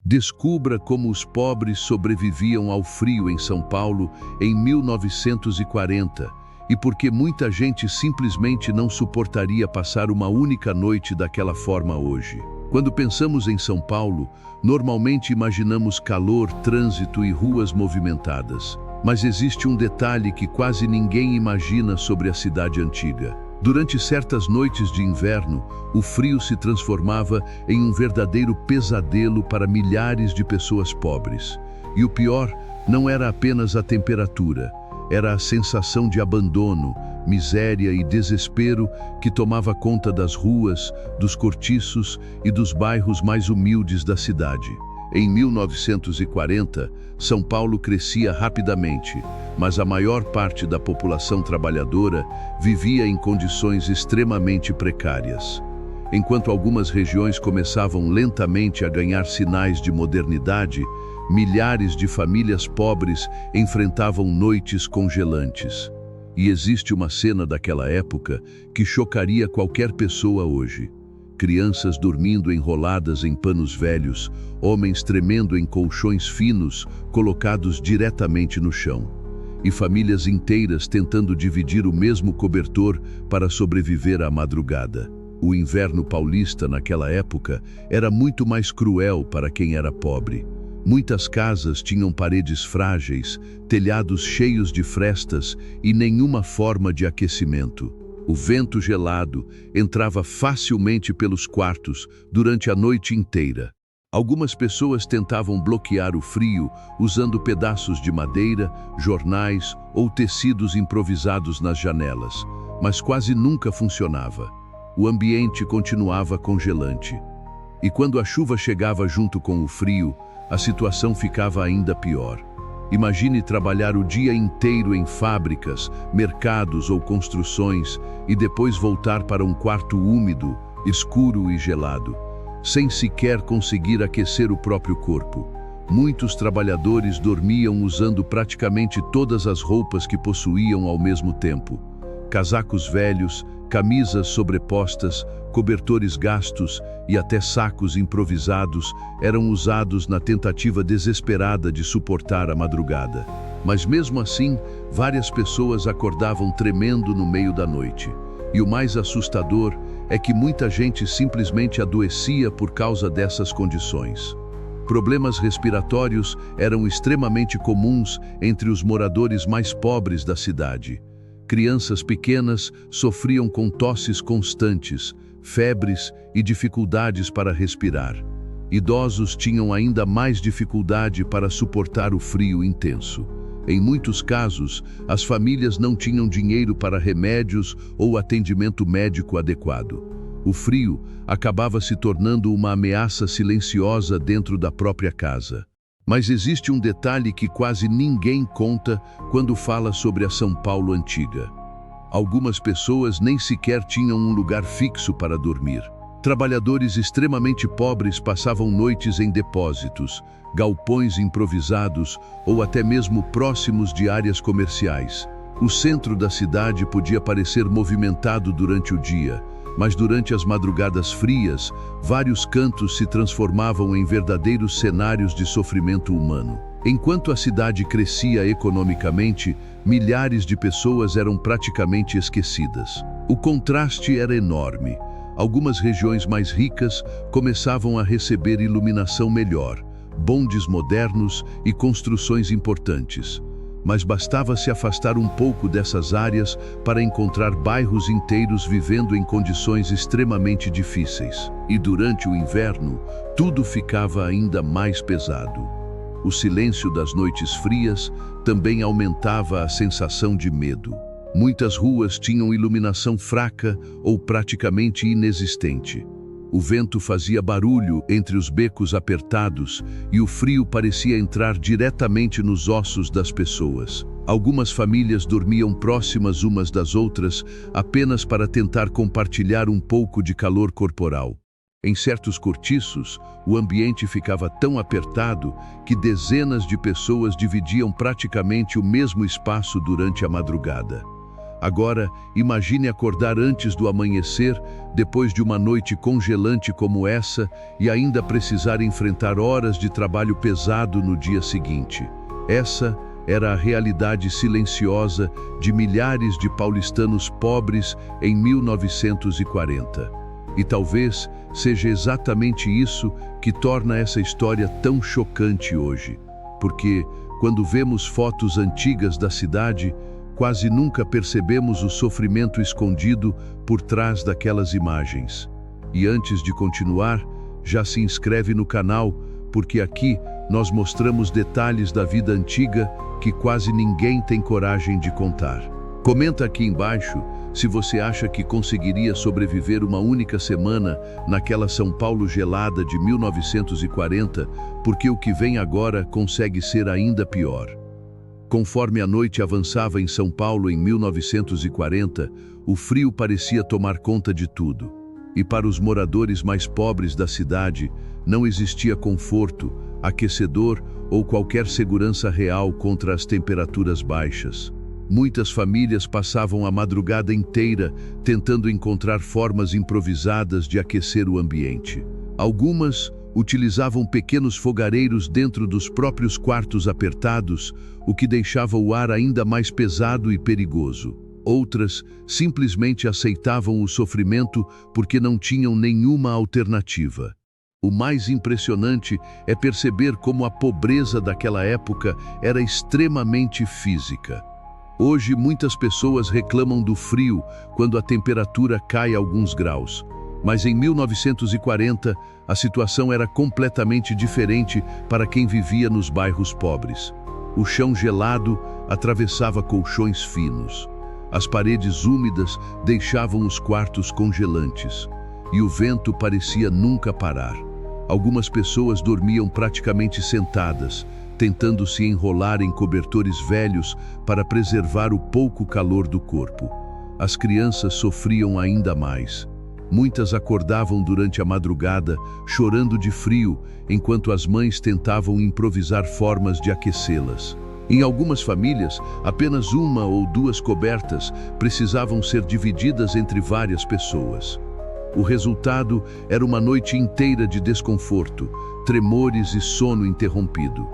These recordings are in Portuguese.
Descubra como os pobres sobreviviam ao frio em São Paulo em 1940 e por que muita gente simplesmente não suportaria passar uma única noite daquela forma hoje. Quando pensamos em São Paulo, normalmente imaginamos calor, trânsito e ruas movimentadas. Mas existe um detalhe que quase ninguém imagina sobre a cidade antiga. Durante certas noites de inverno, o frio se transformava em um verdadeiro pesadelo para milhares de pessoas pobres. E o pior não era apenas a temperatura, era a sensação de abandono, miséria e desespero que tomava conta das ruas, dos cortiços e dos bairros mais humildes da cidade. Em 1940, São Paulo crescia rapidamente, mas a maior parte da população trabalhadora vivia em condições extremamente precárias. Enquanto algumas regiões começavam lentamente a ganhar sinais de modernidade, milhares de famílias pobres enfrentavam noites congelantes. E existe uma cena daquela época que chocaria qualquer pessoa hoje. Crianças dormindo enroladas em panos velhos, homens tremendo em colchões finos colocados diretamente no chão, e famílias inteiras tentando dividir o mesmo cobertor para sobreviver à madrugada. O inverno paulista naquela época era muito mais cruel para quem era pobre. Muitas casas tinham paredes frágeis, telhados cheios de frestas e nenhuma forma de aquecimento. O vento gelado entrava facilmente pelos quartos durante a noite inteira. Algumas pessoas tentavam bloquear o frio usando pedaços de madeira, jornais ou tecidos improvisados nas janelas, mas quase nunca funcionava. O ambiente continuava congelante. E quando a chuva chegava junto com o frio, a situação ficava ainda pior. Imagine trabalhar o dia inteiro em fábricas, mercados ou construções e depois voltar para um quarto úmido, escuro e gelado, sem sequer conseguir aquecer o próprio corpo. Muitos trabalhadores dormiam usando praticamente todas as roupas que possuíam ao mesmo tempo. Casacos velhos, camisas sobrepostas, cobertores gastos e até sacos improvisados eram usados na tentativa desesperada de suportar a madrugada. Mas mesmo assim, várias pessoas acordavam tremendo no meio da noite. E o mais assustador é que muita gente simplesmente adoecia por causa dessas condições. Problemas respiratórios eram extremamente comuns entre os moradores mais pobres da cidade. Crianças pequenas sofriam com tosses constantes, febres e dificuldades para respirar. Idosos tinham ainda mais dificuldade para suportar o frio intenso. Em muitos casos, as famílias não tinham dinheiro para remédios ou atendimento médico adequado. O frio acabava se tornando uma ameaça silenciosa dentro da própria casa. Mas existe um detalhe que quase ninguém conta quando fala sobre a São Paulo antiga. Algumas pessoas nem sequer tinham um lugar fixo para dormir. Trabalhadores extremamente pobres passavam noites em depósitos, galpões improvisados ou até mesmo próximos de áreas comerciais. O centro da cidade podia parecer movimentado durante o dia, mas durante as madrugadas frias, vários cantos se transformavam em verdadeiros cenários de sofrimento humano. Enquanto a cidade crescia economicamente, milhares de pessoas eram praticamente esquecidas. O contraste era enorme. Algumas regiões mais ricas começavam a receber iluminação melhor, bondes modernos e construções importantes. Mas bastava se afastar um pouco dessas áreas para encontrar bairros inteiros vivendo em condições extremamente difíceis. E durante o inverno, tudo ficava ainda mais pesado. O silêncio das noites frias também aumentava a sensação de medo. Muitas ruas tinham iluminação fraca ou praticamente inexistente. O vento fazia barulho entre os becos apertados e o frio parecia entrar diretamente nos ossos das pessoas. Algumas famílias dormiam próximas umas das outras apenas para tentar compartilhar um pouco de calor corporal. Em certos cortiços, o ambiente ficava tão apertado que dezenas de pessoas dividiam praticamente o mesmo espaço durante a madrugada. Agora, imagine acordar antes do amanhecer, depois de uma noite congelante como essa, e ainda precisar enfrentar horas de trabalho pesado no dia seguinte. Essa era a realidade silenciosa de milhares de paulistanos pobres em 1940. E talvez seja exatamente isso que torna essa história tão chocante hoje. Porque, quando vemos fotos antigas da cidade, quase nunca percebemos o sofrimento escondido por trás daquelas imagens. E antes de continuar, já se inscreve no canal, porque aqui nós mostramos detalhes da vida antiga que quase ninguém tem coragem de contar. Comenta aqui embaixo se você acha que conseguiria sobreviver uma única semana naquela São Paulo gelada de 1940, porque o que vem agora consegue ser ainda pior. Conforme a noite avançava em São Paulo em 1940, o frio parecia tomar conta de tudo. E para os moradores mais pobres da cidade, não existia conforto, aquecedor ou qualquer segurança real contra as temperaturas baixas. Muitas famílias passavam a madrugada inteira tentando encontrar formas improvisadas de aquecer o ambiente. Algumas utilizavam pequenos fogareiros dentro dos próprios quartos apertados, o que deixava o ar ainda mais pesado e perigoso. Outras simplesmente aceitavam o sofrimento porque não tinham nenhuma alternativa. O mais impressionante é perceber como a pobreza daquela época era extremamente física. Hoje, muitas pessoas reclamam do frio quando a temperatura cai alguns graus. Mas em 1940, a situação era completamente diferente para quem vivia nos bairros pobres. O chão gelado atravessava colchões finos. As paredes úmidas deixavam os quartos congelantes. E o vento parecia nunca parar. Algumas pessoas dormiam praticamente sentadas, tentando se enrolar em cobertores velhos para preservar o pouco calor do corpo. As crianças sofriam ainda mais. Muitas acordavam durante a madrugada, chorando de frio, enquanto as mães tentavam improvisar formas de aquecê-las. Em algumas famílias, apenas uma ou duas cobertas precisavam ser divididas entre várias pessoas. O resultado era uma noite inteira de desconforto, tremores e sono interrompido.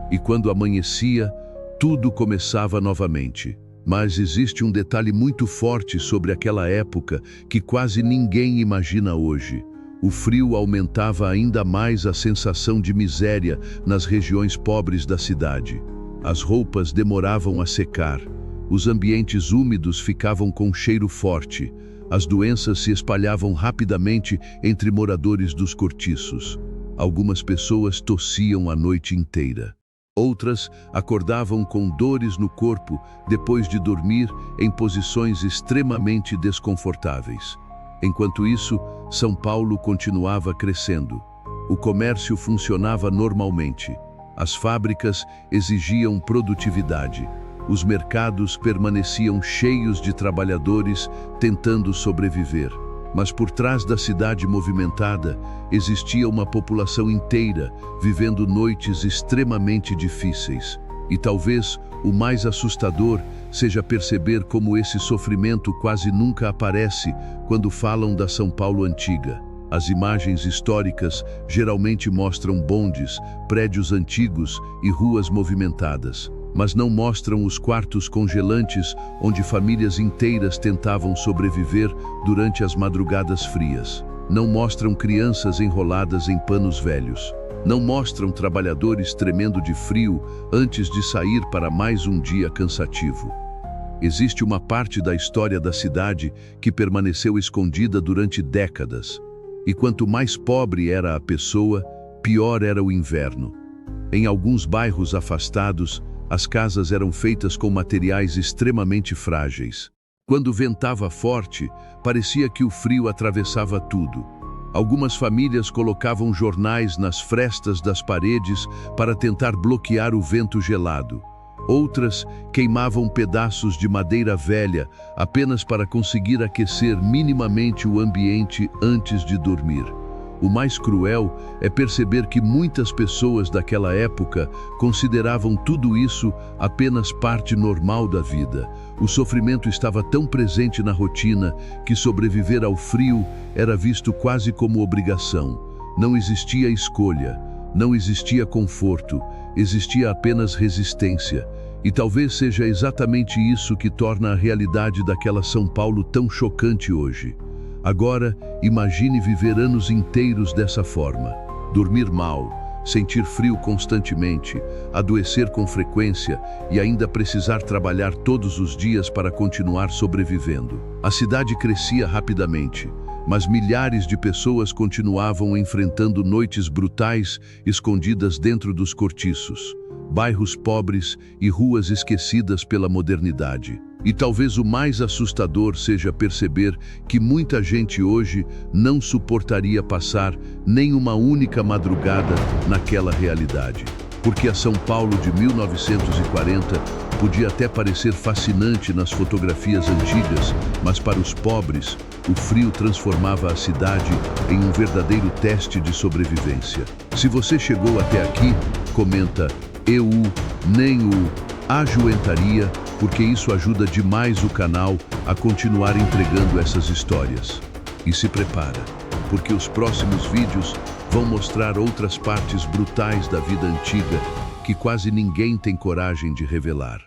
E quando amanhecia, tudo começava novamente. Mas existe um detalhe muito forte sobre aquela época que quase ninguém imagina hoje. O frio aumentava ainda mais a sensação de miséria nas regiões pobres da cidade. As roupas demoravam a secar, os ambientes úmidos ficavam com cheiro forte, as doenças se espalhavam rapidamente entre moradores dos cortiços. Algumas pessoas tossiam a noite inteira. Outras acordavam com dores no corpo depois de dormir em posições extremamente desconfortáveis. Enquanto isso, São Paulo continuava crescendo. O comércio funcionava normalmente. As fábricas exigiam produtividade. Os mercados permaneciam cheios de trabalhadores tentando sobreviver. Mas por trás da cidade movimentada, existia uma população inteira vivendo noites extremamente difíceis. E talvez o mais assustador seja perceber como esse sofrimento quase nunca aparece quando falam da São Paulo antiga. As imagens históricas geralmente mostram bondes, prédios antigos e ruas movimentadas, mas não mostram os quartos congelantes onde famílias inteiras tentavam sobreviver durante as madrugadas frias. Não mostram crianças enroladas em panos velhos. Não mostram trabalhadores tremendo de frio antes de sair para mais um dia cansativo. Existe uma parte da história da cidade que permaneceu escondida durante décadas. E quanto mais pobre era a pessoa, pior era o inverno. Em alguns bairros afastados, as casas eram feitas com materiais extremamente frágeis. Quando ventava forte, parecia que o frio atravessava tudo. Algumas famílias colocavam jornais nas frestas das paredes para tentar bloquear o vento gelado. Outras queimavam pedaços de madeira velha apenas para conseguir aquecer minimamente o ambiente antes de dormir. O mais cruel é perceber que muitas pessoas daquela época consideravam tudo isso apenas parte normal da vida. O sofrimento estava tão presente na rotina que sobreviver ao frio era visto quase como obrigação. Não existia escolha, não existia conforto, existia apenas resistência. E talvez seja exatamente isso que torna a realidade daquela São Paulo tão chocante hoje. Agora, imagine viver anos inteiros dessa forma. Dormir mal, sentir frio constantemente, adoecer com frequência e ainda precisar trabalhar todos os dias para continuar sobrevivendo. A cidade crescia rapidamente, mas milhares de pessoas continuavam enfrentando noites brutais escondidas dentro dos cortiços, bairros pobres e ruas esquecidas pela modernidade. E talvez o mais assustador seja perceber que muita gente hoje não suportaria passar nem uma única madrugada naquela realidade. Porque a São Paulo de 1940 podia até parecer fascinante nas fotografias antigas, mas para os pobres, o frio transformava a cidade em um verdadeiro teste de sobrevivência. Se você chegou até aqui, comenta "eu nem o aguentaria", porque isso ajuda demais o canal a continuar entregando essas histórias. E se prepara, porque os próximos vídeos vão mostrar outras partes brutais da vida antiga que quase ninguém tem coragem de revelar.